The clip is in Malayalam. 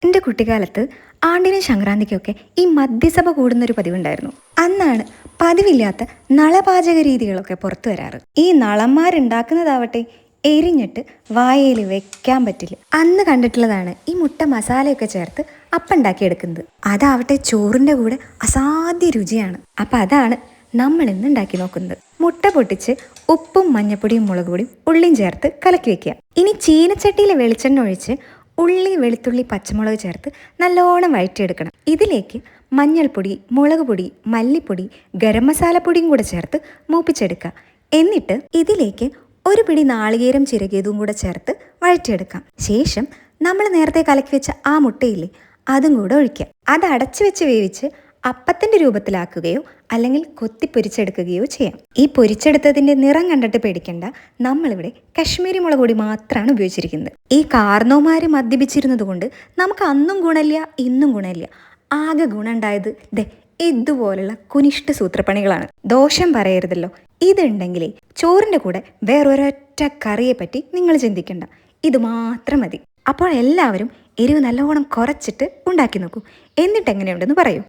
എൻ്റെ കുട്ടിക്കാലത്ത് ആണ്ടിനും സംക്രാന്തിക്കൊക്കെ ഈ മദ്യസഭ കൂടുന്നൊരു പതിവുണ്ടായിരുന്നു. അന്നാണ് പതിവില്ലാത്ത നളപാചക രീതികളൊക്കെ പുറത്തു വരാറ്. ഈ നളന്മാരുണ്ടാക്കുന്നതാവട്ടെ എരിഞ്ഞിട്ട് വായയിൽ വെക്കാൻ പറ്റില്ല. അന്ന് കണ്ടിട്ടുള്ളതാണ് ഈ മുട്ട മസാലയൊക്കെ ചേർത്ത് അപ്പുണ്ടാക്കിയെടുക്കുന്നത്. അതാവട്ടെ ചോറിൻ്റെ കൂടെ അസാധ്യ രുചിയാണ്. അപ്പം അതാണ് നമ്മൾ ഇന്ന് ഉണ്ടാക്കി നോക്കുന്നത്. മുട്ട പൊട്ടിച്ച് ഉപ്പും മഞ്ഞപ്പൊടിയും മുളക് പൊടിയും ഉള്ളിയും ചേർത്ത് കലക്കി വെക്കുക. ഇനി ചീനച്ചട്ടിയിൽ വെളിച്ചെണ്ണ ഒഴിച്ച് ഉള്ളി വെളുത്തുള്ളി പച്ചമുളക് ചേർത്ത് നല്ലോണം വഴറ്റിയെടുക്കണം. ഇതിലേക്ക് മഞ്ഞൾപ്പൊടി മുളക് പൊടി മല്ലിപ്പൊടി ഗരം മസാലപ്പൊടിയും കൂടെ ചേർത്ത് മൂപ്പിച്ചെടുക്കുക. എന്നിട്ട് ഇതിലേക്ക് ഒരു പിടി നാളികേരം ചിരകിയതും കൂടെ ചേർത്ത് വഴറ്റിയെടുക്കാം. ശേഷം നമ്മൾ നേരത്തെ കലക്കി വെച്ച ആ മുട്ടയില്ലേ അതും കൂടെ ഒഴിക്കുക. അത് അടച്ചു വെച്ച് വേവിച്ച് അപ്പത്തിൻ്റെ രൂപത്തിലാക്കുകയോ അല്ലെങ്കിൽ കൊത്തി പൊരിച്ചെടുക്കുകയോ ചെയ്യാം. ഈ പൊരിച്ചെടുത്തതിൻ്റെ നിറം കണ്ടിട്ട് പേടിക്കണ്ട, നമ്മളിവിടെ കശ്മീരി മുളക് പൊടി മാത്രമാണ് ഉപയോഗിച്ചിരിക്കുന്നത്. ഈ കാർന്നോമാർ മദ്യപിച്ചിരുന്നത് കൊണ്ട് നമുക്ക് അന്നും ഗുണമില്ല ഇന്നും ഗുണമില്ല. ആകെ ഗുണമുണ്ടായത് ഇതുപോലുള്ള കുനിഷ്ഠ സൂത്രപ്പണികളാണ്. ദോഷം പറയരുതല്ലോ. ഇതുണ്ടെങ്കിലേ ചോറിൻ്റെ കൂടെ വേറൊരൊറ്റ കറിയെ പറ്റി നിങ്ങൾ ചിന്തിക്കണ്ട, ഇത് മാത്രം മതി. അപ്പോൾ എല്ലാവരും എരിവ് നല്ലോണം കുറച്ചിട്ട് ഉണ്ടാക്കി നോക്കൂ. എന്നിട്ട് എങ്ങനെയുണ്ടെന്ന് പറയൂ.